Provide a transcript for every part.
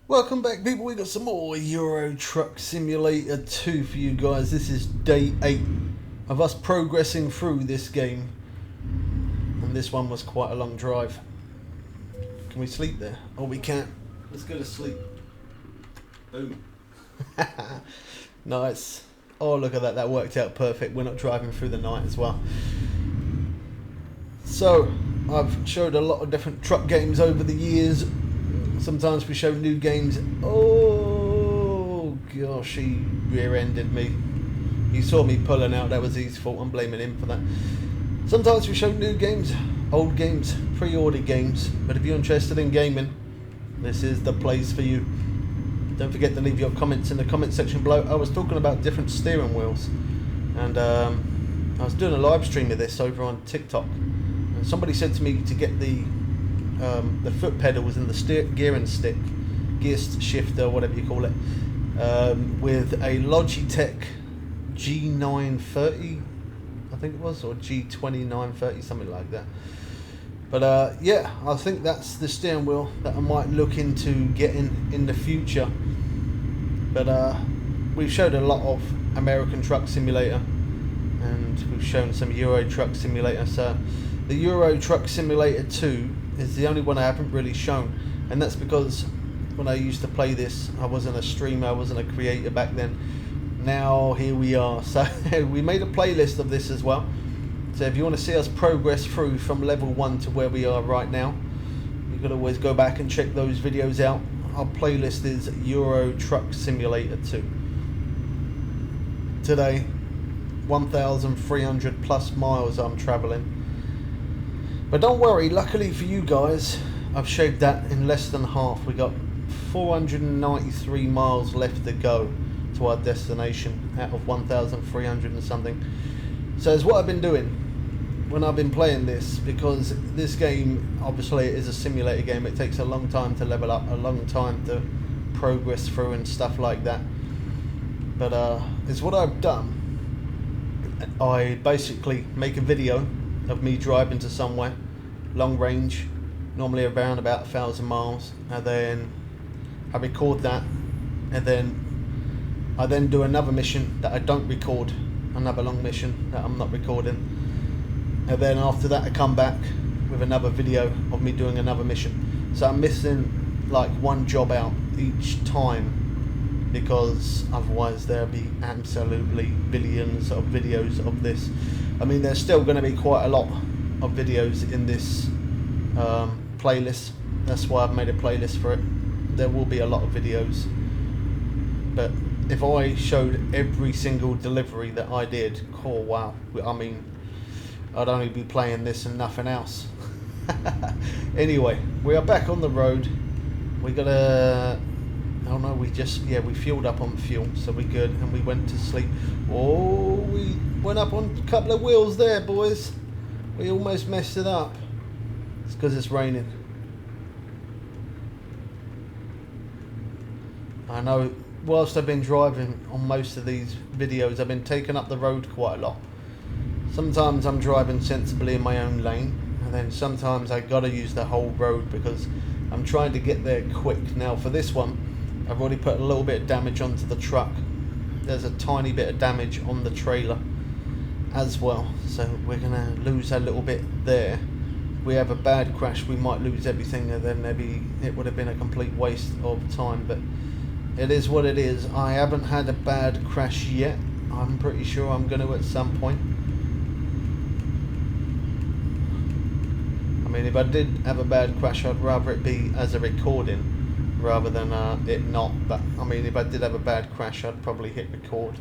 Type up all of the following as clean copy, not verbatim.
Welcome back, people. We got some more Euro Truck Simulator 2 for you guys. This is day 8 of us progressing through this game, and this one was quite a long drive. Can we sleep there? Oh, we can't. Let's go to sleep. Boom. Nice. Oh, look at that. That worked out perfect. We're not driving through the night as well. So, I've showed a lot of different truck games over the years. Sometimes we show new games. Oh gosh, he rear-ended me. He saw me pulling out. That was his fault. I'm blaming him for that. Sometimes we show new games, old games, pre-ordered games. But if you're interested in gaming, this is the place for you. Don't forget to leave your comments in the comment section below. I was talking about different steering wheels, and I was doing a live stream of this over on TikTok. And somebody said to me to get the foot pedals and the gearing stick, gear shifter, whatever you call it, with a Logitech G930, I think it was, or G2930, something like that. But yeah, I think that's the steering wheel that I might look into getting in the future. But we've showed a lot of American Truck Simulator, and we've shown some Euro Truck Simulator. So the Euro Truck Simulator 2 is the only one I haven't really shown, and that's because when I used to play this, I wasn't a streamer, I wasn't a creator back then. Now here we are. So we made a playlist of this as well. So if you want to see us progress through from level 1 to where we are right now, you can always go back and check those videos out. Our playlist is Euro Truck Simulator 2. Today, 1,300 plus miles I'm traveling. But don't worry, luckily for you guys, I've shaved that in less than half. We got 493 miles left to go to our destination out of 1,300 and something. So it's what I've been doing when I've been playing this, because this game, obviously it is a simulator game. It takes a long time to level up, a long time to progress through and stuff like that. But it's what I've done. I basically make a video of me driving to somewhere long range, normally around about 1,000 miles, and then I record that, and then I do another mission that I don't record, another long mission that I'm not recording, and then after that I come back with another video of me doing another mission. So I'm missing like one job out each time, because otherwise there'll be absolutely billions of videos of this. I mean, there's still going to be quite a lot of videos in this playlist. That's why I've made a playlist for it. There will be a lot of videos. But if I showed every single delivery that I did, oh wow, I mean, I'd only be playing this and nothing else. Anyway, we are back on the road. We got a... Oh no, we fueled up on fuel, so we're good, and we went to sleep. Oh, we went up on a couple of wheels there, boys. We almost messed it up. It's because it's raining. I know, whilst I've been driving on most of these videos, I've been taking up the road quite a lot. Sometimes I'm driving sensibly in my own lane, and then sometimes I gotta use the whole road because I'm trying to get there quick. Now for this one, I've already put a little bit of damage onto the truck. There's a tiny bit of damage on the trailer as well, so we're gonna lose a little bit there. If we have a bad crash, we might lose everything, and then maybe it would have been a complete waste of time. But it is what it is. I haven't had a bad crash yet. I'm pretty sure I'm going to at some point. I mean, if I did have a bad crash, I'd rather it be as a recording rather than it not. But I mean, if I did have a bad crash, I'd probably hit record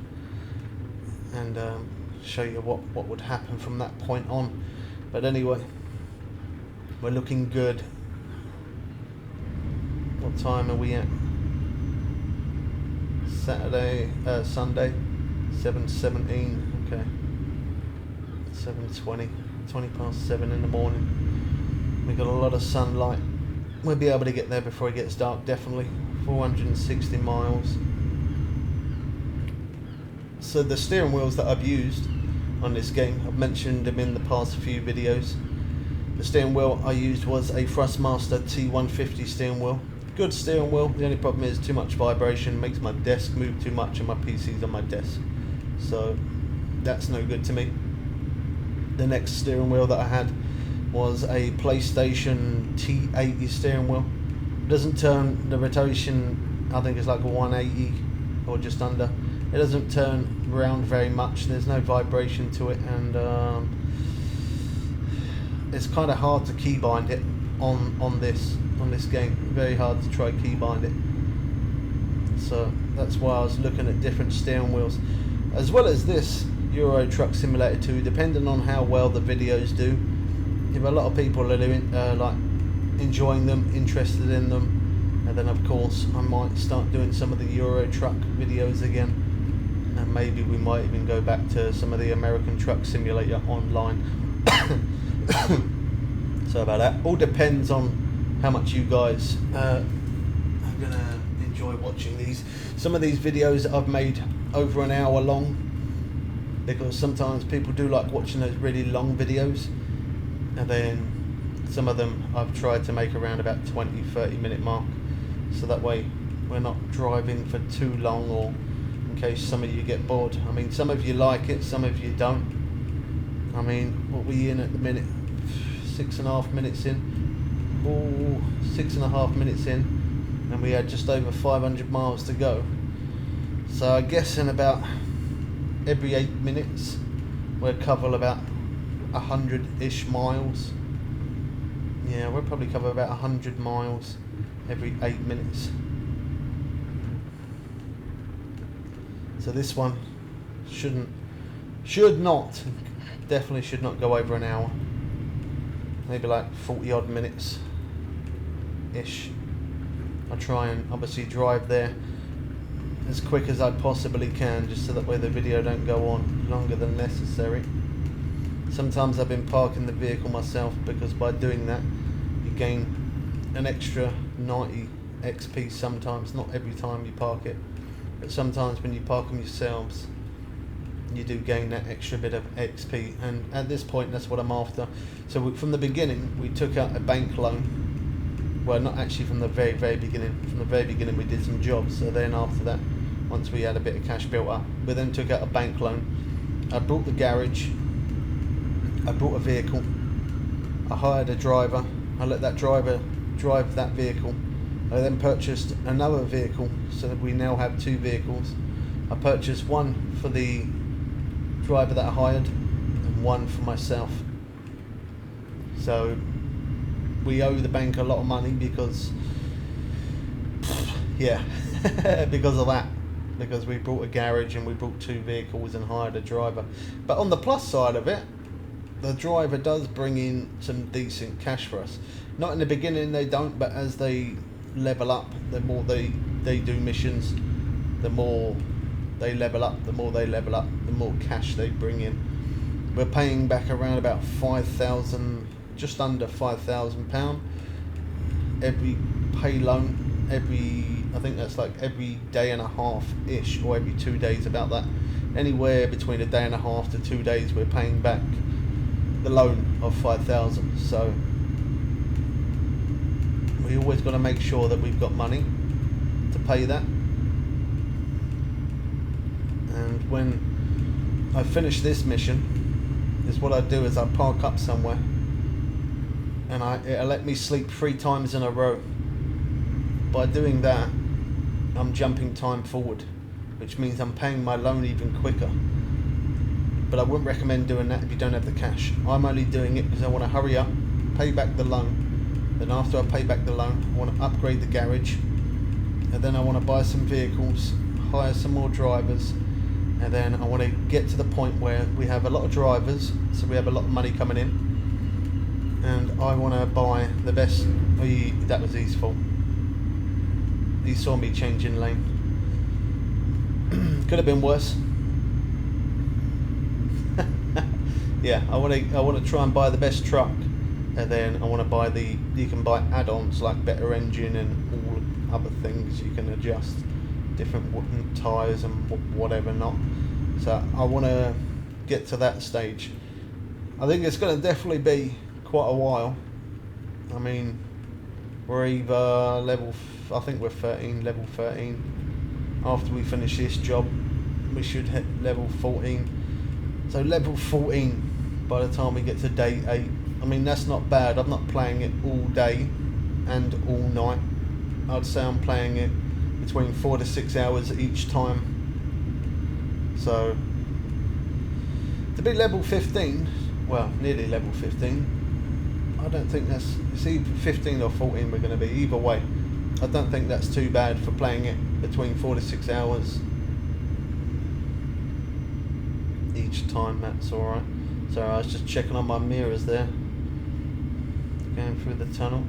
and show you what would happen from that point on. But anyway, we're looking good. What time are we at? Sunday, 7:17. Okay, 7:20, 20 past 7 in the morning. We got a lot of sunlight. We'll be able to get there before it gets dark, definitely. 460 miles. So the steering wheels that I've used on this game, I've mentioned them in the past few videos. The steering wheel I used was a Thrustmaster T150 steering wheel. Good steering wheel. The only problem is too much vibration, makes my desk move too much and my PC's on my desk. So that's no good to me. The next steering wheel that I had was a PlayStation T80 steering wheel. It doesn't turn, the rotation I think is like a 180 or just under. It doesn't turn round very much, there's no vibration to it, and it's kind of hard to keybind it on this game. Very hard to try keybind it. So that's why I was looking at different steering wheels, as well as this Euro Truck Simulator 2, depending on how well the videos do. If a lot of people are doing, like enjoying them, interested in them, and then of course I might start doing some of the Euro Truck videos again, and maybe we might even go back to some of the American Truck Simulator online. So about that, all depends on how much you guys are gonna enjoy watching these. Some of these videos I've made over an hour long, because sometimes people do like watching those really long videos, and then some of them I've tried to make around about 20-30 minute mark, so that way we're not driving for too long, or in case some of you get bored. I mean, some of you like it, some of you don't. I mean, what we in at the minute? 6.5 minutes in. Oh, 6.5 minutes in, and we had just over 500 miles to go. So I guess in about every 8 minutes we'll cover about 100-ish miles. Yeah, we'll probably cover about 100 miles every 8 minutes. So this one definitely should not go over an hour. Maybe like 40 odd minutes ish. I try and obviously drive there as quick as I possibly can, just so that way the video don't go on longer than necessary. Sometimes I've been parking the vehicle myself, because by doing that you gain an extra 90 XP sometimes, not every time you park it, but sometimes when you park them yourselves you do gain that extra bit of XP, and at this point that's what I'm after. So from the beginning we took out a bank loan. Well, not actually from the very beginning. From the very beginning we did some jobs, so then after that, once we had a bit of cash built up, we then took out a bank loan. I bought the garage, I bought a vehicle, I hired a driver, I let that driver drive that vehicle. I then purchased another vehicle, so that we now have 2 vehicles. I purchased one for the driver that I hired and one for myself. So we owe the bank a lot of money because, yeah, because of that. Because we bought a garage and we bought 2 vehicles and hired a driver. But on the plus side of it, the driver does bring in some decent cash for us. Not in the beginning they don't, but as they level up, the more they do missions, the more they level up, the more cash they bring in. We're paying back around about 5,000, just under £5,000 every pay loan, I think that's like every day and a half ish, or every 2 days, about that. Anywhere between a day and a half to 2 days we're paying back the loan of 5,000. So we always got to make sure that we've got money to pay that. And when I finish this mission, is what I do is I park up somewhere, and it'll let me sleep 3 times in a row. By doing that, I'm jumping time forward, which means I'm paying my loan even quicker. But I wouldn't recommend doing that if you don't have the cash. I'm only doing it because I want to hurry up, pay back the loan. Then after I pay back the loan, I want to upgrade the garage, and then I want to buy some vehicles, hire some more drivers, and then I want to get to the point where we have a lot of drivers, so we have a lot of money coming in, and I want to buy the best. That was his fault. He saw me changing lane. Could have been worse. Yeah, I want to try and buy the best truck, and then I want to buy you can buy add-ons like better engine and all other things. You can adjust different tyres and whatever not. So I want to get to that stage. I think it's going to definitely be quite a while. I mean, We're either I think we're 13, level 13. After we finish this job, we should hit level 14. So level 14 by the time we get to day 8. I mean, that's not bad. I'm not playing it all day and all night. I'd say I'm playing it between 4 to 6 hours each time. So to be level 15, well, nearly level 15, I don't think it's either 15 or 14 we're going to be. Either way, I don't think that's too bad for playing it between 4 to 6 hours each time. That's alright. So I was just checking on my mirrors there, going through the tunnel.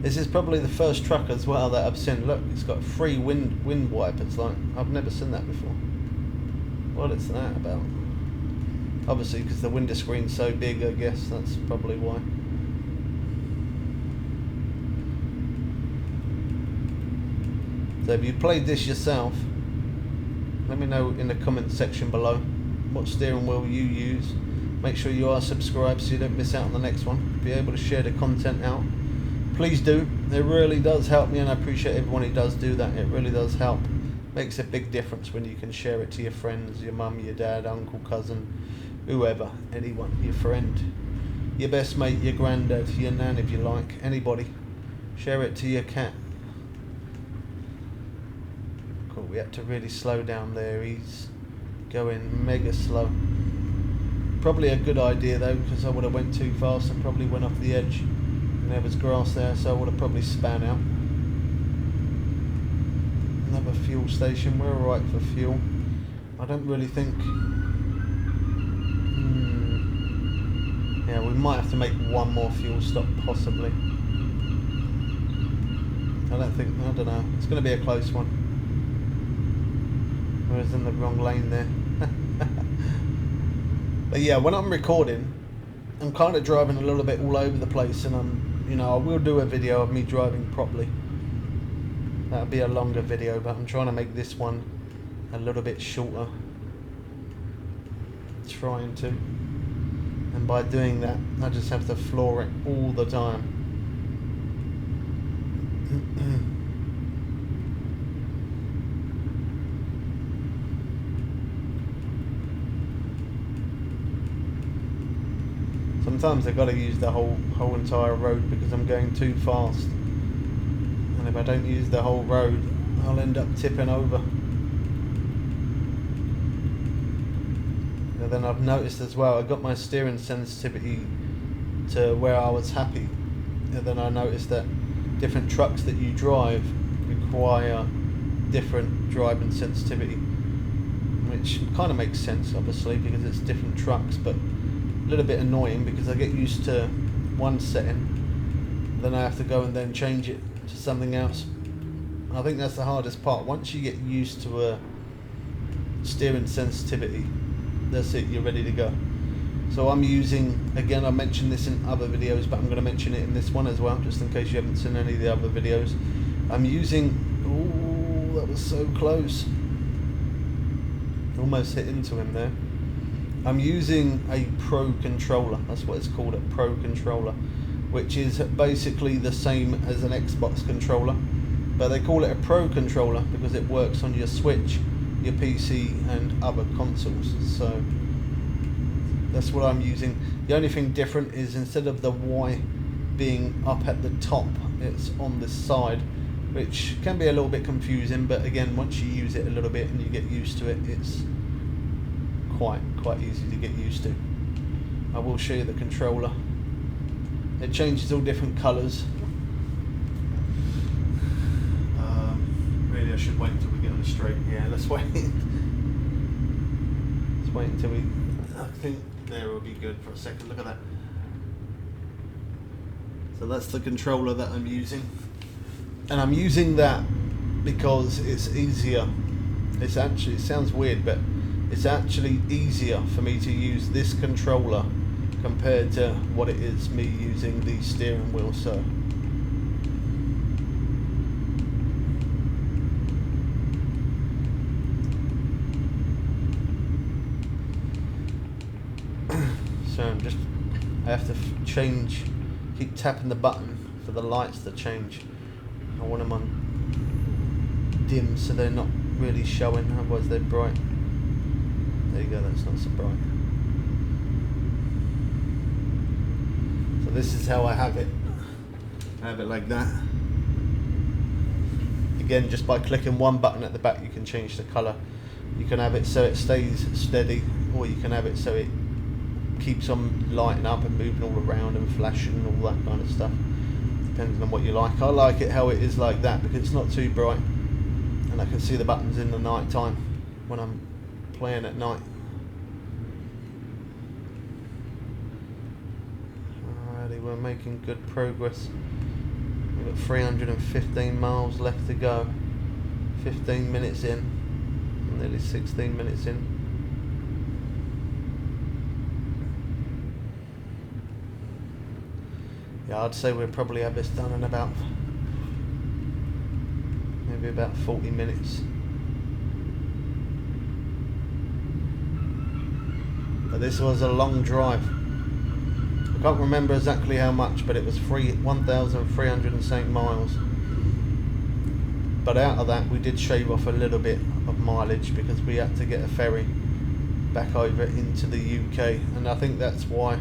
This is probably the first truck as well that I've seen. Look, it's got 3 wind wipers. Like, I've never seen that before. What is that about? Obviously, because the window screen's so big, I guess that's probably why. So if you played this yourself, let me know in the comment section below what steering wheel you use. Make sure you are subscribed so you don't miss out on the next one. Be able to share the content out. Please do. It really does help me, and I appreciate everyone who does do that. It really does help. Makes a big difference when you can share it to your friends, your mum, your dad, uncle, cousin, whoever, anyone, your friend, your best mate, your granddad, your nan if you like, anybody. Share it to your cat. Cool, we had to really slow down there. He's going mega slow. Probably a good idea though, because I would have went too fast and probably went off the edge. And there was grass there, so I would have probably span out. Another fuel station. We're alright for fuel. I don't really think... Yeah, we might have to make one more fuel stop, possibly. I don't know. It's going to be a close one. I was in the wrong lane there. But yeah, when I'm recording, I'm kind of driving a little bit all over the place, and I will do a video of me driving properly. That'll be a longer video, but I'm trying to make this one a little bit shorter. Trying to. And by doing that, I just have to floor it all the time. Sometimes I've got to use the whole entire road because I'm going too fast. And if I don't use the whole road, I'll end up tipping over. And then I've noticed as well, I got my steering sensitivity to where I was happy. And then I noticed that different trucks that you drive require different driving sensitivity. Which kind of makes sense, obviously, because it's different trucks, but a little bit annoying because I get used to one setting, then I have to go and then change it to something else. I think that's the hardest part. Once you get used to a steering sensitivity, that's it, you're ready to go. So I'm using, again, I mentioned this in other videos, but I'm going to mention it in this one as well, just in case you haven't seen any of the other videos. I'm using, ooh, that was so close. Almost hit into him there. I'm using a Pro controller, that's what it's called, a Pro controller, which is basically the same as an Xbox controller, but they call it a Pro controller because it works on your Switch, your PC and other consoles. So that's what I'm using. The only thing different is instead of the Y being up at the top, it's on the side, which can be a little bit confusing, but again, once you use it a little bit and you get used to it, it's quite easy to get used to. I will show you the controller. It changes all different colours. Really, I should wait until we get on the straight. Yeah, let's wait. Let's wait until we. I think there will be good for a second. Look at that. So that's the controller that I'm using, and I'm using that because it's easier. It's actually, it sounds weird, but it's actually easier for me to use this controller compared to what it is me using the steering wheel. So I'm just I have to keep tapping the button for the lights to change. I want them on dim so they're not really showing, otherwise they're bright. There you go, that's not so bright. So this is how I have it. I have it like that. Again, just by clicking one button at the back you can change the colour. You can have it so it stays steady, or you can have it so it keeps on lighting up and moving all around and flashing and all that kind of stuff, depending on what you like. I like it how it is like that because it's not too bright and I can see the buttons in the night time when I'm playing at night. Alrighty, we're making good progress. We've got 315 miles left to go. 15 minutes in, nearly 16 minutes in. Yeah, I'd say we'll probably have this done in about maybe about 40 minutes. But this was a long drive. I can't remember exactly how much, but it was 1,308 miles. But out of that we did shave off a little bit of mileage because we had to get a ferry back over into the UK, and I think that's why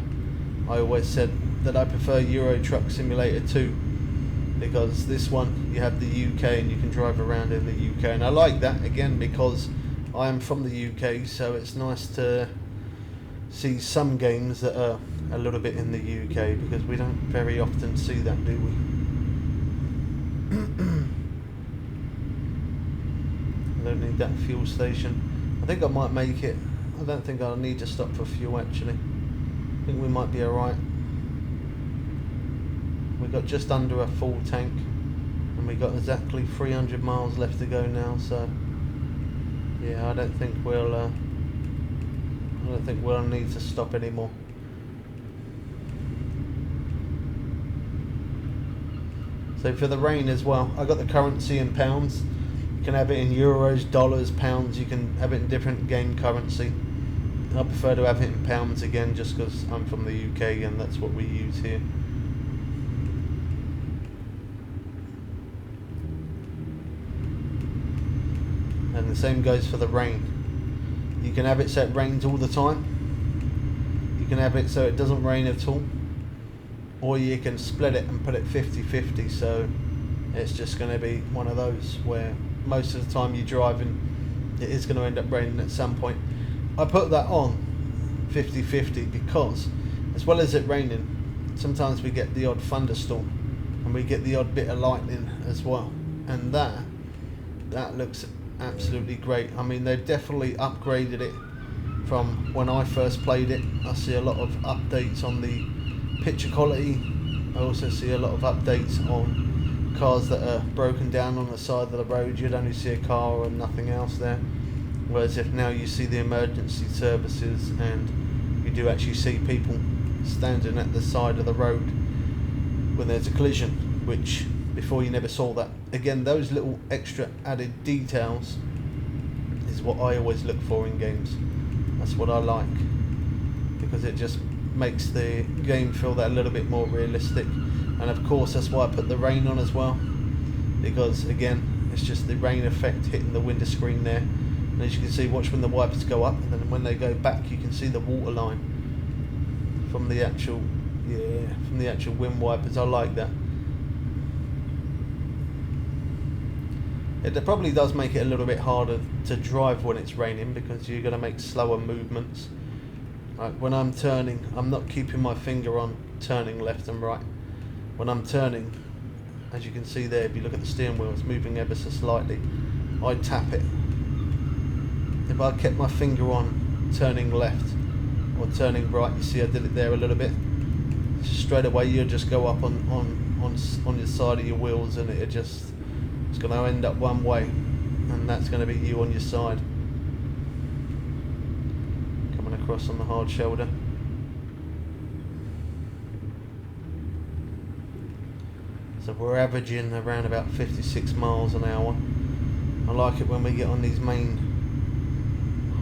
I always said that I prefer Euro Truck Simulator 2, because this one you have the UK and you can drive around in the UK, and I like that again because I am from the UK, so it's nice to see some games that are a little bit in the UK because we don't very often see that, do we? I don't need that fuel station. I think I might make it. I don't think I'll need to stop for fuel actually. I think we might be alright. We've got just under a full tank and we got exactly 300 miles left to go now, so yeah, I don't think we'll need to stop anymore. So for the rain as well, I got the currency in pounds. You can have it in euros, dollars, pounds. You can have it in different game currency. I prefer to have it in pounds again, just because I'm from the UK and that's what we use here. And the same goes for the rain. You can have it so it rains all the time. You can have it so it doesn't rain at all. Or you can split it and put it 50-50, so it's just going to be one of those where most of the time you're driving, it is going to end up raining at some point. I put that on 50-50 because as well as it raining, sometimes we get the odd thunderstorm and we get the odd bit of lightning as well, and that looks absolutely great. I mean, they've definitely upgraded it from when I first played it. I see a lot of updates on the picture quality. I also see a lot of updates on cars that are broken down on the side of the road. You'd only see a car and nothing else there, whereas if now you see the emergency services and you do actually see people standing at the side of the road when there's a collision, which before you never saw that. Again, those little extra added details is what I always look for in games. That's what I like, because it just makes the game feel that a little bit more realistic. And of course that's why I put the rain on as well, because again it's just the rain effect hitting the window screen there, and as you can see, watch when the wipers go up and then when they go back you can see the water line from the actual wind wipers. I like that. It probably does make it a little bit harder to drive when it's raining because you're going to make slower movements. Like when I'm turning, I'm not keeping my finger on turning left and right. When I'm turning, as you can see there, if you look at the steering wheel, it's moving ever so slightly. I tap it. If I kept my finger on turning left or turning right, you see I did it there a little bit. Straight away you'll just go up on your side of your wheels, and it's going to end up one way, and that's going to be you on your side. Coming across on the hard shoulder. So we're averaging around about 56 miles an hour. I like it when we get on these main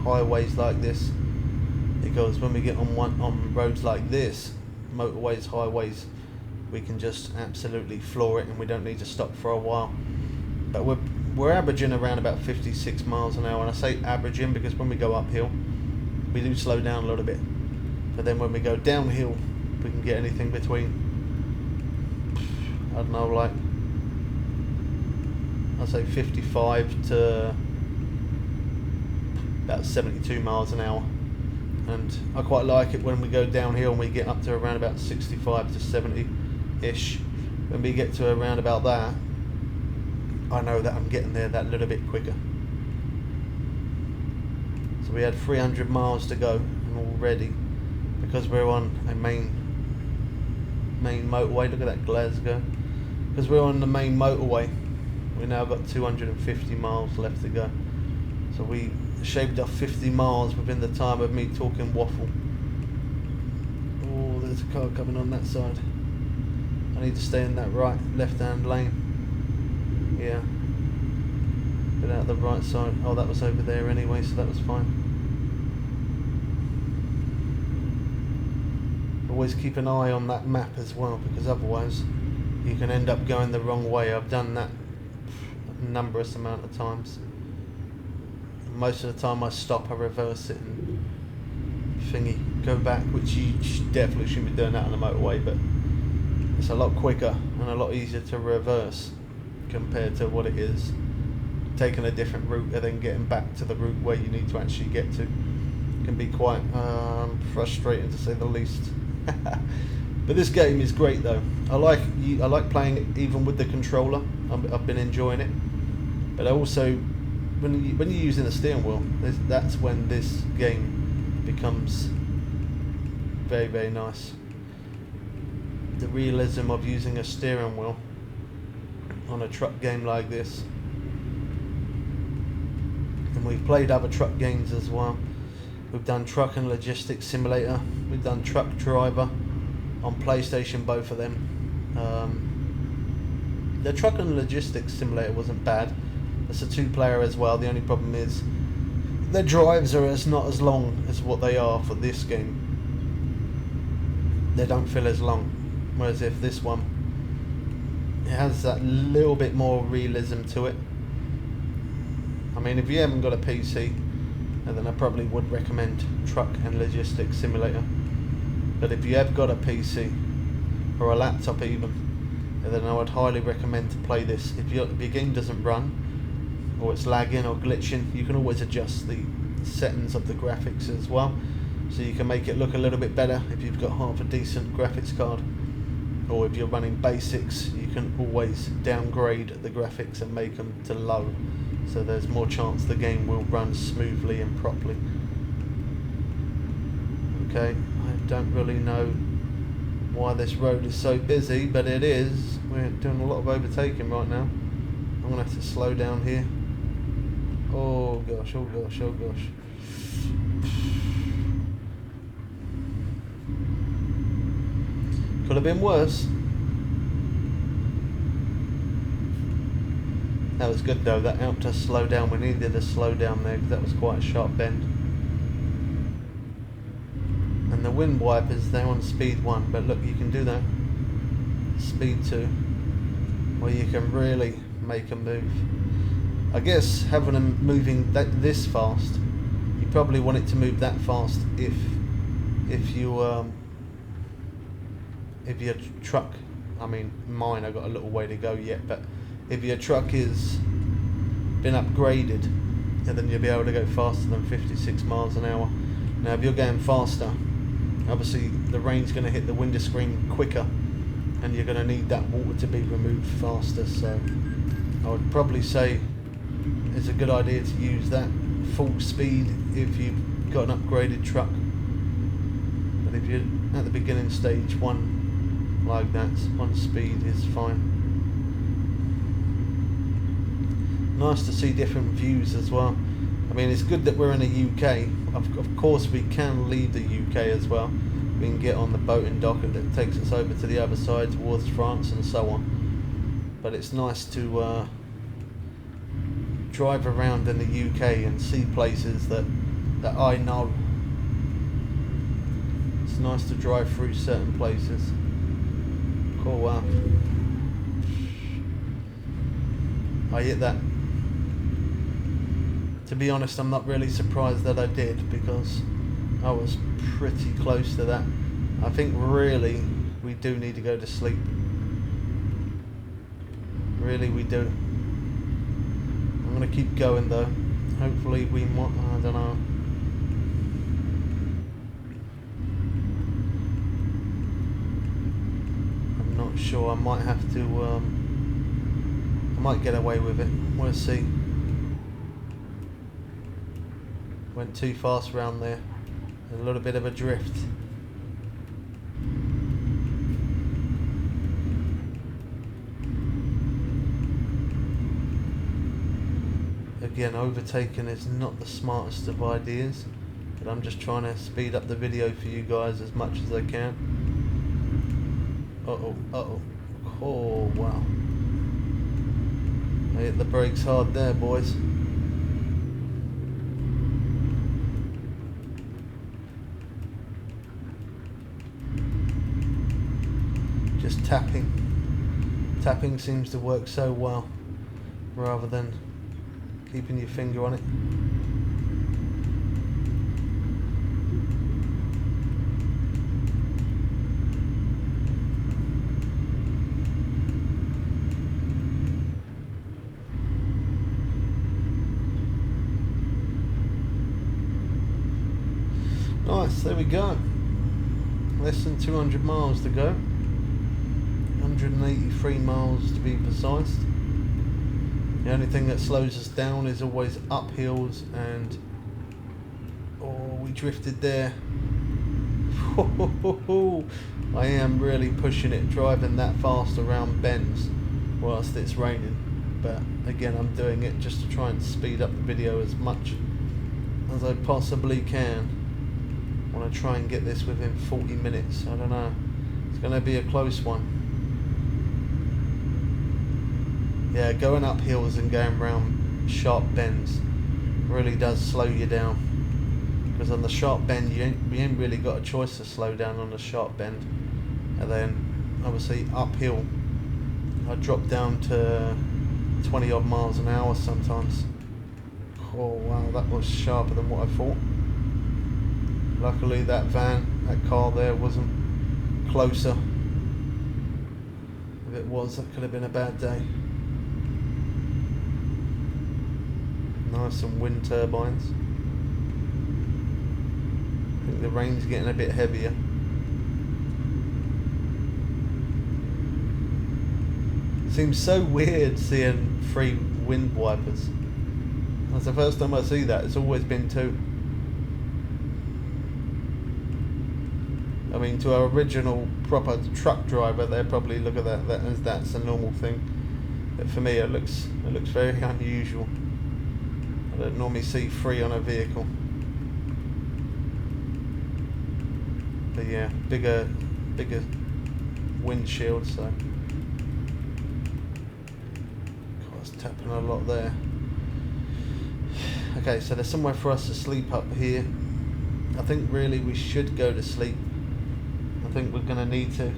highways like this, because when we get on roads like this, motorways, highways, we can just absolutely floor it and we don't need to stop for a while. But we're averaging around about 56 miles an hour, and I say averaging because when we go uphill we do slow down a little bit, but then when we go downhill we can get anything between, I don't know, like I'd say 55 to about 72 miles an hour. And I quite like it when we go downhill and we get up to around about 65 to 70 ish. When we get to around about that, I know that I'm getting there that little bit quicker. So we had 300 miles to go, and already, because we're on a main motorway, look at that Glasgow, because we're on the main motorway, we now got 250 miles left to go. So we shaved off 50 miles within the time of me talking waffle. Oh, there's a car coming on that side. I need to stay in that left-hand lane. Yeah. Get out the right side. Oh, that was over there anyway, so that was fine. Always keep an eye on that map as well, because otherwise you can end up going the wrong way. I've done that a numberous amount of times. Most of the time I stop, I reverse it and go back, which you definitely shouldn't be doing that on the motorway, but it's a lot quicker and a lot easier to reverse compared to what it is taking a different route and then getting back to the route where you need to actually get to. It can be quite frustrating, to say the least. But this game is great though. I like playing it even with the controller. I've been enjoying it, but also when you're using the steering wheel, that's when this game becomes very, very nice. The realism of using a steering wheel on a truck game like this. And we've played other truck games as well. We've done Truck and Logistics Simulator. We've done Truck Driver on PlayStation, both of them. The Truck and Logistics Simulator wasn't bad. It's a 2-player as well. The only problem is the drives are not as long as what they are for this game. They don't feel as long. Whereas if this one, it has that little bit more realism to it. I mean, if you haven't got a PC, then I probably would recommend Truck and Logistics Simulator. But if you have got a PC or a laptop even, then I would highly recommend to play this. If your game doesn't run, or it's lagging or glitching, you can always adjust the settings of the graphics as well, so you can make it look a little bit better if you've got half a decent graphics card. Or if you're running basics, you can always downgrade the graphics and make them to low, so there's more chance the game will run smoothly and properly. Okay, I don't really know why this road is so busy, but it is. We're doing a lot of overtaking right now. I'm gonna have to slow down here. Oh gosh, oh gosh, oh gosh. Could have been worse. That was good though, that helped us slow down. We needed a slow down there because that was quite a sharp bend. And the wind wipers, they're on speed 1, but look, you can do that. Speed 2, where you can really make them move. I guess having them moving this fast, you probably want it to move that fast if your truck, I mean mine, I got a little way to go yet, but if your truck is been upgraded, and then you'll be able to go faster than 56 miles an hour. Now if you're going faster, obviously the rain's going to hit the windscreen quicker, and you're going to need that water to be removed faster. So I would probably say it's a good idea to use that full speed if you've got an upgraded truck. But if you're at the beginning stage 1 like that, 1 speed is fine. Nice to see different views as well. I mean, it's good that we're in the UK. Of course we can leave the UK as well. We can get on the boating dock and it takes us over to the other side towards France and so on. But it's nice to drive around in the UK and see places that I know. It's nice to drive through certain places. Cool, wow. I hit that. To be honest, I'm not really surprised that I did, because I was pretty close to that. I think really we do need to go to sleep. Really we do. I'm going to keep going though. Hopefully we might, I don't know. I'm not sure, I might have to, I might get away with it. We'll see. Went too fast around there. A little bit of a drift. Again, overtaking is not the smartest of ideas, but I'm just trying to speed up the video for you guys as much as I can. Uh-oh, uh-oh. Oh, wow. I hit the brakes hard there, boys. Just tapping. Tapping seems to work so well, rather than keeping your finger on it. Nice, there we go. Less than 200 miles to go. 183 miles to be precise. The only thing that slows us down is always uphills, and oh, we drifted there. I am really pushing it, driving that fast around bends whilst it's raining. But again, I'm doing it just to try and speed up the video as much as I possibly can. I want to try and get this within 40 minutes. I don't know. It's going to be a close one. Yeah, going up hills and going around sharp bends really does slow you down. Because on the sharp bend, you ain't really got a choice to slow down on the sharp bend. And then, obviously, uphill, I drop down to 20 odd miles an hour sometimes. Oh wow, that was sharper than what I thought. Luckily that car there wasn't closer. If it was, that could have been a bad day. Nice and wind turbines. I think the rain's getting a bit heavier. Seems so weird seeing 3 wind wipers. That's the first time I see that. It's always been 2. I mean, to our original proper truck driver, they probably look at that as that's a normal thing. But for me, it looks very unusual. I don't normally see 3 on a vehicle. But yeah, bigger windshield, so. God, I was tapping a lot there. Okay, so there's somewhere for us to sleep up here. I think really we should go to sleep. I think we're gonna need to.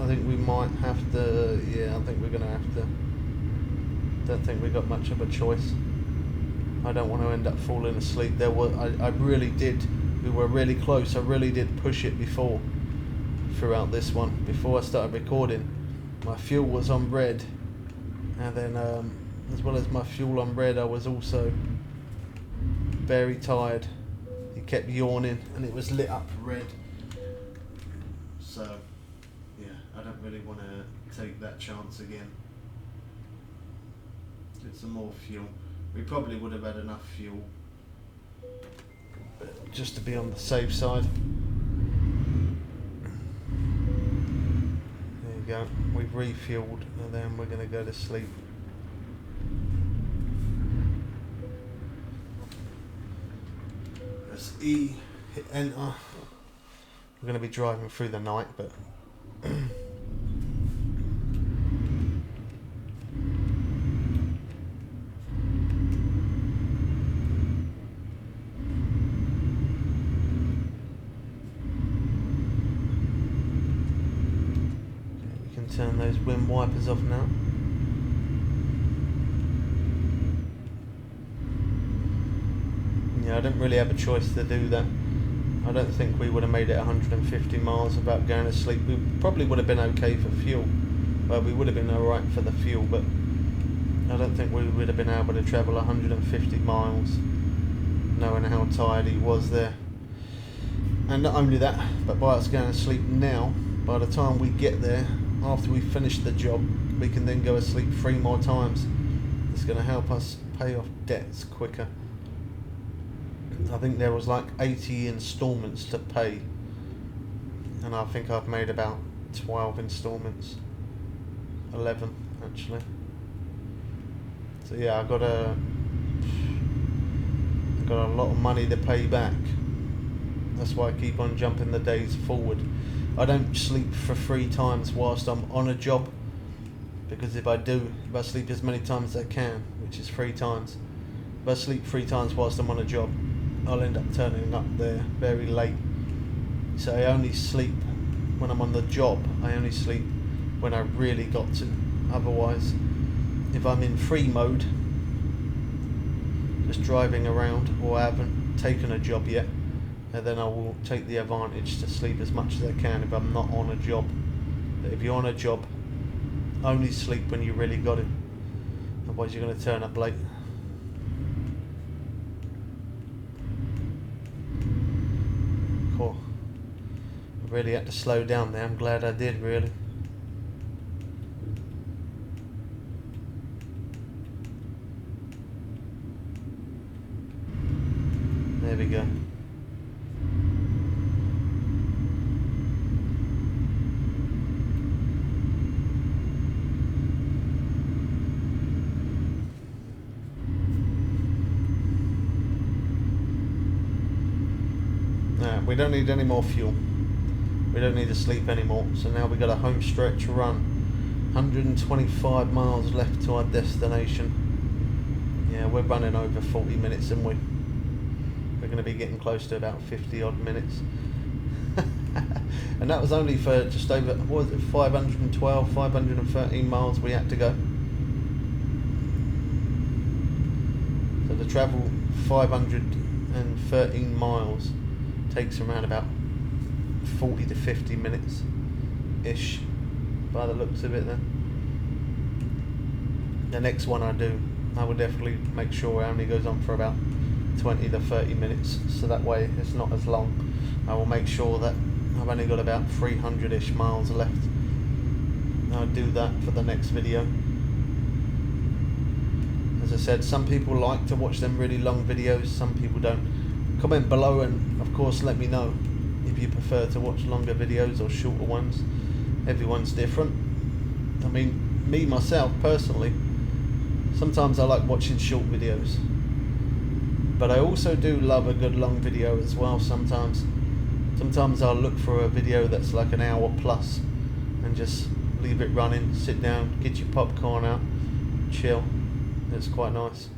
I think we might have to. Yeah, I think we're gonna have to. Don't think we got much of a choice. I don't want to end up falling asleep. I really did. We were really close. I really did push it before. Throughout this one, before I started recording, my fuel was on red, and then as well as my fuel on red, I was also very tired. It kept yawning, and it was lit up red. So, yeah, I don't really want to take that chance again. Get some more fuel. We probably would have had enough fuel, but just to be on the safe side. There you go. We've refueled, and then we're going to go to sleep. Press E, hit enter. We're going to be driving through the night, but Turn those wind wipers off now. Yeah, I didn't really have a choice to do that. I don't think we would have made it 150 miles without going to sleep. We probably would have been okay for fuel. Well, we would have been alright for the fuel, but I don't think we would have been able to travel 150 miles knowing how tired he was there. And not only that, but by us going to sleep now, by the time we get there, after we finish the job, we can then go to sleep 3 more times. It's going to help us pay off debts quicker. I think there was like 80 installments to pay, and I think I've made about 12 installments. 11 actually. So yeah, I've got a lot of money to pay back. That's why I keep on jumping the days forward. I don't sleep for 3 times whilst I'm on a job, because if I sleep as many times as I can, which is 3 times, if I sleep 3 times whilst I'm on a job, I'll end up turning up there very late. So I only sleep when I'm on the job. I only sleep when I really got to. Otherwise, if I'm in free mode, just driving around, or I haven't taken a job yet, and then I will take the advantage to sleep as much as I can if I'm not on a job. But if you're on a job, only sleep when you really got it. Otherwise you're going to turn up late. Cool. I really had to slow down there. I'm glad I did, really. There we go. We don't need any more fuel. We don't need to sleep anymore. So now we've got a home stretch run. 125 miles left to our destination. Yeah, we're running over 40 minutes, and we're going to be getting close to about 50 odd minutes. And that was only for just over, what was it, 512, 513 miles we had to go. So to travel 513 miles takes around about 40 to 50 minutes ish, by the looks of it. Then the next one I do, I will definitely make sure it only goes on for about 20 to 30 minutes, so that way it's not as long. I will make sure that I've only got about 300-ish miles left. I'll do that for the next video. As I said, some people like to watch them really long videos, some people don't. Comment below and of course let me know if you prefer to watch longer videos or shorter ones. Everyone's different. I mean, me myself personally, sometimes I like watching short videos, but I also do love a good long video as well. Sometimes I'll look for a video that's like an hour plus and just leave it running, sit down, get your popcorn out, chill. It's quite nice.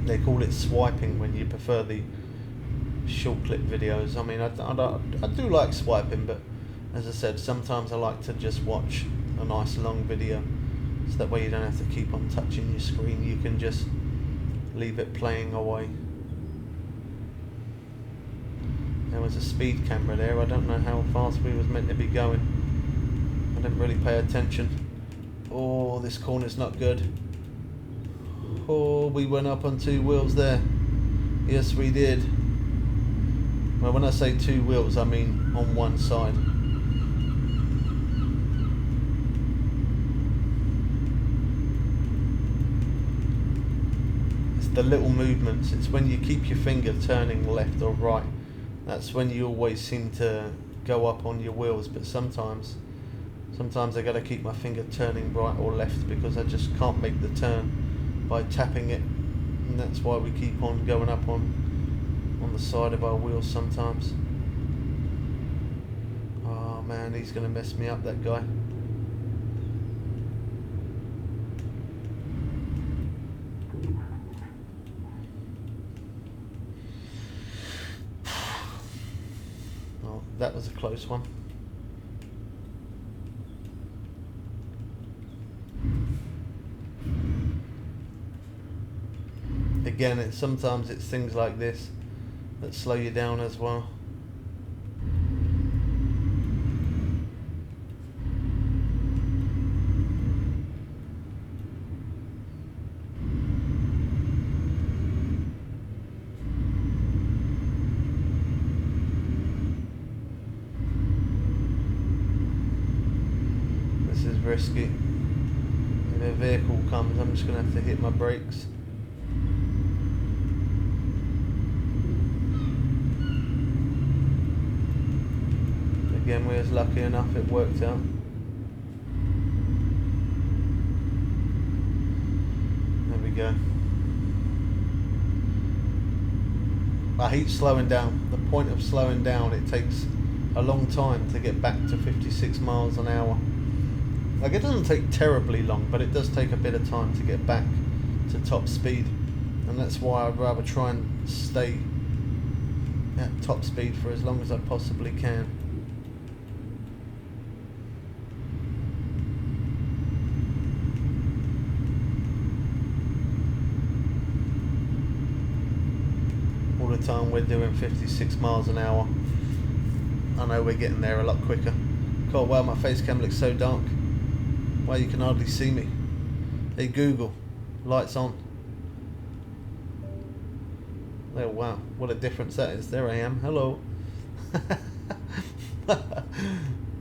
They call it swiping when you prefer the short clip videos. I mean, I do like swiping, but as I said, sometimes I like to just watch a nice long video, so that way you don't have to keep on touching your screen. You can just leave it playing away. There was a speed camera there. I don't know how fast we was meant to be going. I didn't really pay attention. Oh, this corner's not good. Oh, we went up on 2 wheels there. Yes, we did. Well, when I say 2 wheels, I mean on one side. It's the little movements. It's when you keep your finger turning left or right. That's when you always seem to go up on your wheels. But sometimes I gotta keep my finger turning right or left, because I just can't make the turn by tapping it, and that's why we keep on going up on the side of our wheels sometimes. Oh man, he's gonna mess me up, that guy. Oh, that was a close one. again, sometimes it's things like this that slow you down as well. This is risky. If a vehicle comes, I'm just going to have to hit my brakes. Again, we was lucky enough, it worked out. There we go. I hate slowing down. The point of slowing down, it takes a long time to get back to 56 miles an hour. Like, it doesn't take terribly long, but it does take a bit of time to get back to top speed. And that's why I'd rather try and stay at top speed for as long as I possibly can. All the time we're doing 56 miles an hour. I know we're getting there a lot quicker. God, wow, my face cam looks so dark. Wow, you can hardly see me. Hey Google, lights on. Oh wow, what a difference that is. There I am, hello.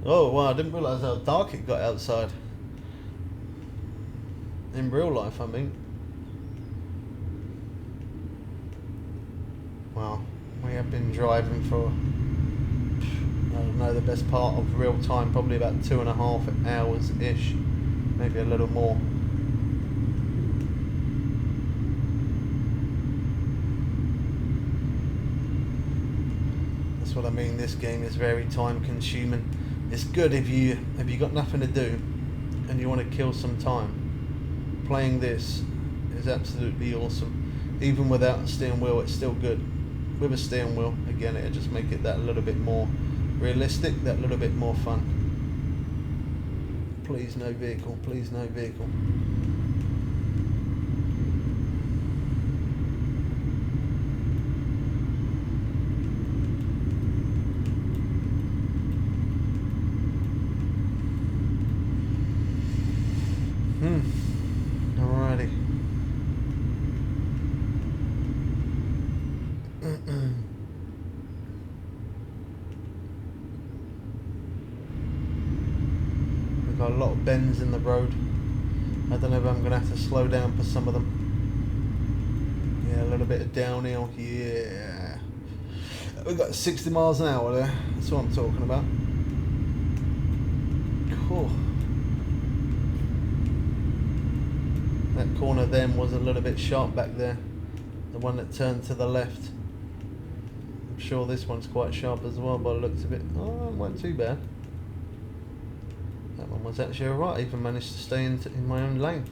Oh wow, I didn't realise how dark it got outside. In real life, I mean. Wow, we have been driving for, I don't know, the best part of real time, probably about 2.5 hours-ish. Maybe a little more. That's what I mean. This game is very time consuming. It's good if you got nothing to do and you want to kill some time. Playing this is absolutely awesome. Even without a steering wheel, it's still good. With a steering wheel, again, it'll just make it that little bit more realistic, that little bit more fun. Please no vehicle, please no vehicle. Alrighty. Got a lot of bends in the road. I don't know if I'm going to have to slow down for some of them. Yeah, a little bit of downhill. Yeah. We've got 60 miles an hour there. That's what I'm talking about. Cool. That corner then was a little bit sharp back there. The one that turned to the left. I'm sure this one's quite sharp as well by the looks of it. Oh, it wasn't too bad. That one was actually alright, I even managed to stay in my own lane.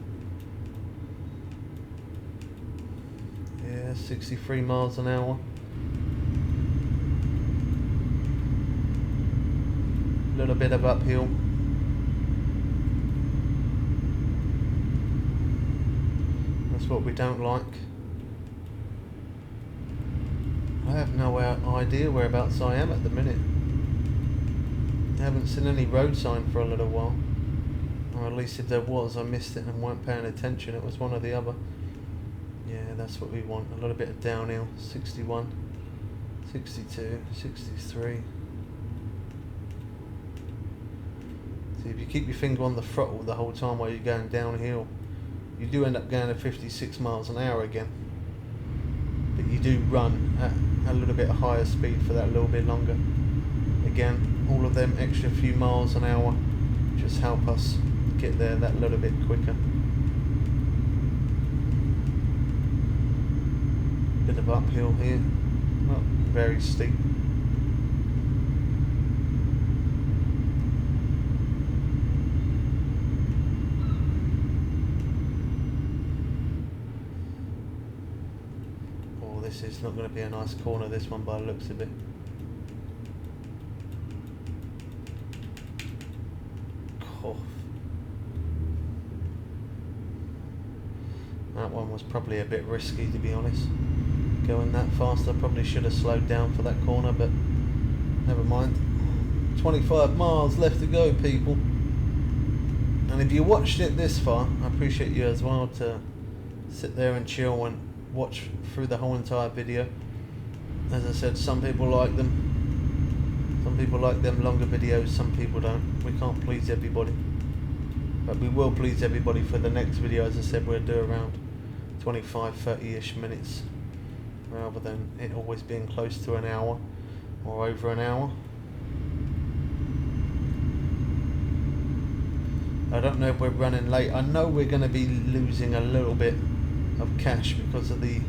Yeah, 63 miles an hour. Little bit of uphill. That's what we don't like. I have no idea whereabouts I am at the minute. I haven't seen any road sign for a little while. Or at least if there was, I missed it and weren't paying attention. It was one or the other. Yeah, that's what we want. A little bit of downhill. 61, 62, 63. See, if you keep your finger on the throttle the whole time while you're going downhill, you do end up going at 56 miles an hour again. But you do run at a little bit higher speed for that little bit longer. Again, all of them extra few miles an hour just help us get there that little bit quicker. Bit of uphill here, not very steep. Oh, this is not going to be a nice corner, this one, by the looks of it. That one was probably a bit risky, to be honest. Going that fast, I probably should have slowed down for that corner, but never mind. 25 miles left to go, people. And if you watched it this far, I appreciate you as well to sit there and chill and watch through the whole entire video. As I said, some people like them. Some people like them longer videos, some people don't. We can't please everybody. But we will please everybody for the next video. As I said, we'll do around 25-30ish minutes, rather than it always being close to an hour or over an hour. I don't know if we're running late. I know we're going to be losing a little bit of cash because of the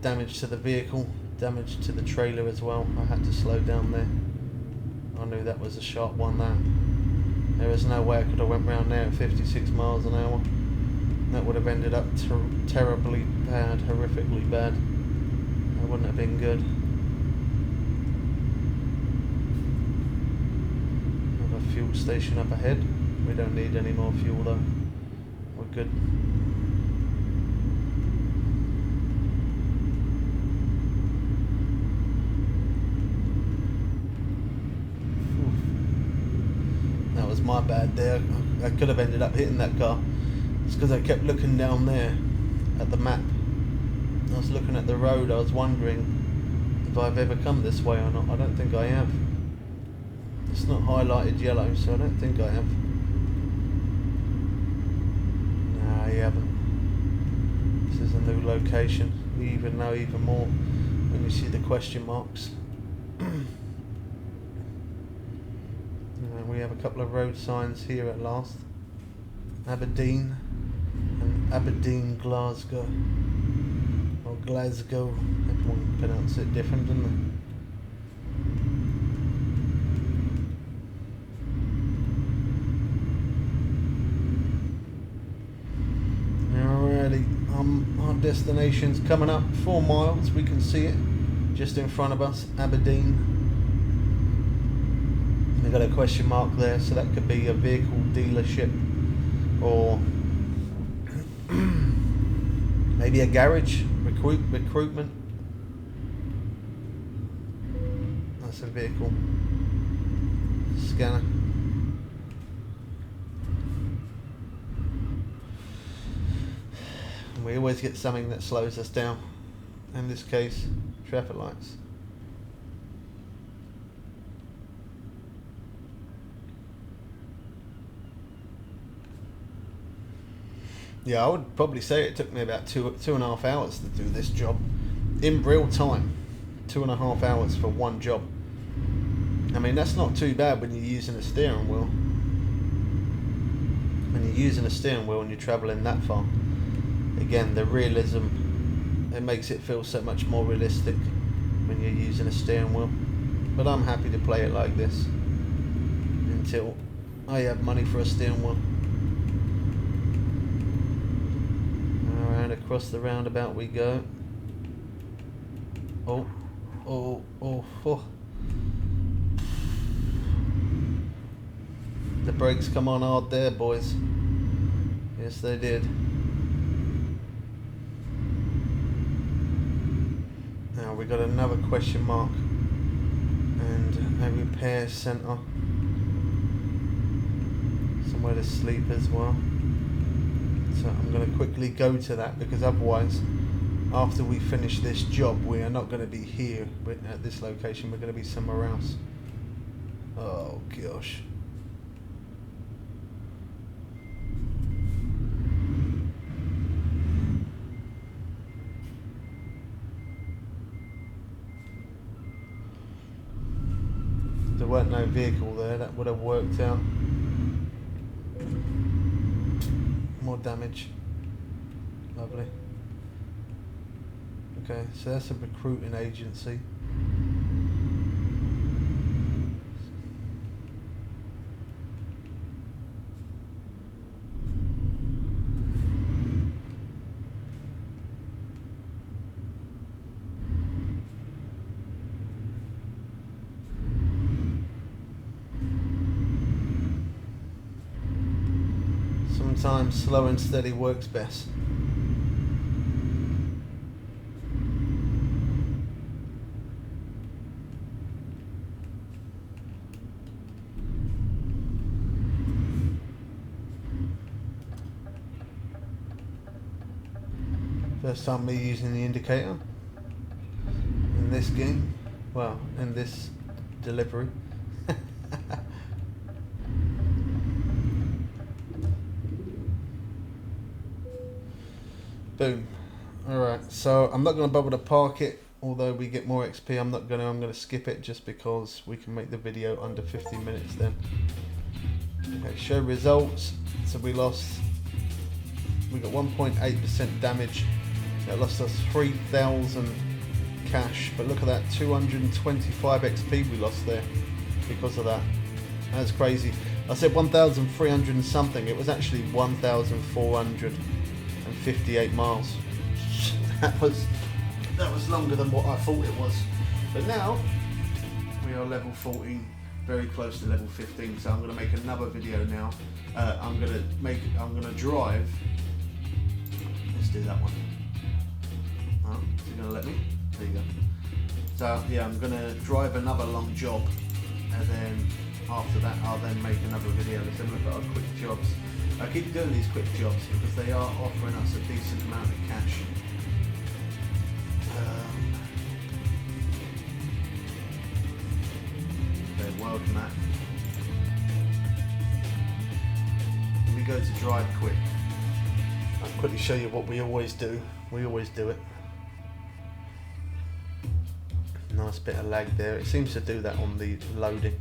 damage to the vehicle, damage to the trailer as well. I had to slow down there. I knew that was a sharp one, that. There is no way I could have went round there at 56 miles an hour. That would have ended up terribly bad, horrifically bad. That wouldn't have been good. Another fuel station up ahead. We don't need any more fuel though. We're good. That was my bad there. I could have ended up hitting that car. It's because I kept looking down there at the map. I was looking at the road. I was wondering if I've ever come this way or not. I don't think I have. It's not highlighted yellow, so I don't think I have. Nah, you haven't. This is a new location. You even know even more when you see the question marks. And we have a couple of road signs here at last. Aberdeen and Aberdeen, Glasgow. Or Glasgow. Everyone pronounce it different, doesn't they? Our destination's coming up 4 miles. We can see it just in front of us, Aberdeen. They've got a question mark there, so that could be a vehicle dealership or maybe a garage, recruitment. That's a vehicle scanner. We always get something that slows us down. In this case, traffic lights. Yeah, I would probably say it took me about two and a half hours to do this job in real time. 2.5 hours for one job. I mean, that's not too bad when you're using a steering wheel. When you're using a steering wheel and you're travelling that far. Again, the realism, it makes it feel so much more realistic when you're using a steering wheel. But I'm happy to play it like this until I have money for a steering wheel. Around across the roundabout we go. Oh. The brakes come on hard there, boys. Yes, they did. Now we got another question mark and a repair centre, somewhere to sleep as well. So I'm going to quickly go to that, because otherwise, after we finish this job, we are not going to be here at this location. We're going to be somewhere else. Oh gosh. There weren't no vehicle there, that would have worked out. More damage. Lovely. Okay, so that's a recruiting agency. Sometimes slow and steady works best. First time me using the indicator in this game. Well, in this delivery. Boom. Alright, so I'm not going to bother to park it, although we get more XP. I'm going to skip it just because we can make the video under 15 minutes then. Okay, show results. So we got 1.8% damage. That lost us 3,000 cash, but look at that, 225 XP we lost there because of that. That's crazy. I said 1,300 and something. It was actually 1,458 miles. That was longer than what I thought it was. But now we are level 14, very close to level 15. So I'm going to make another video now. I'm going to drive. Let's do that one. Oh, is it going to let me? There you go. So yeah, I'm going to drive another long job, and then after that I'll then make another video. Let's have a look at our quick jobs. I keep doing these quick jobs because they are offering us a decent amount of cash. Okay, world map. Let me go to drive quick. I'll quickly show you what we always do. We always do it. Nice bit of lag there. It seems to do that on the loading.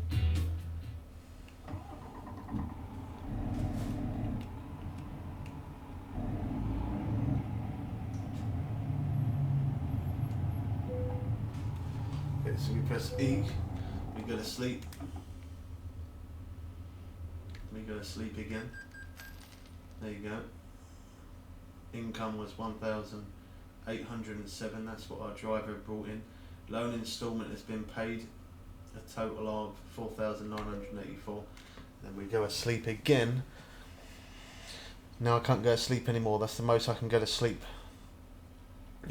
Okay, so we press E, we go to sleep. We go to sleep again. There you go. Income was 1,807. That's what our driver brought in. Loan instalment has been paid, a total of 4,984. Then we go to sleep again. Now I can't go to sleep anymore. That's the most I can go to sleep.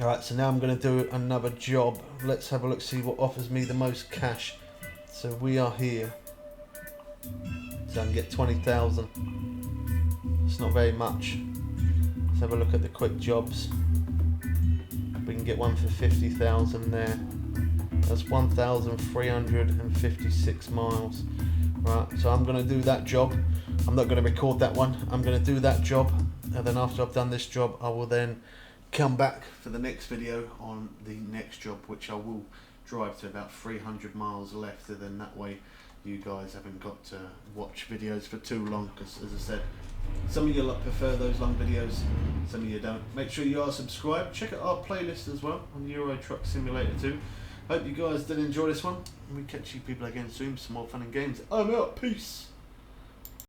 Alright, so now I'm going to do another job. Let's have a look, see what offers me the most cash. So we are here. So I can get 20,000. It's not very much. Let's have a look at the quick jobs. We can get one for 50,000 there. That's 1,356 miles. Right, so I'm going to do that job. I'm not going to record that one. I'm going to do that job, and then after I've done this job, I will then come back for the next video on the next job, which I will drive to about 300 miles left, and then that way you guys haven't got to watch videos for too long, because as I said, some of you prefer those long videos, some of you don't. Make sure you are subscribed. Check out our playlist as well on Euro Truck Simulator 2. Hope you guys did enjoy this one. We catch you people again soon for some more fun and games. I'm out. Peace.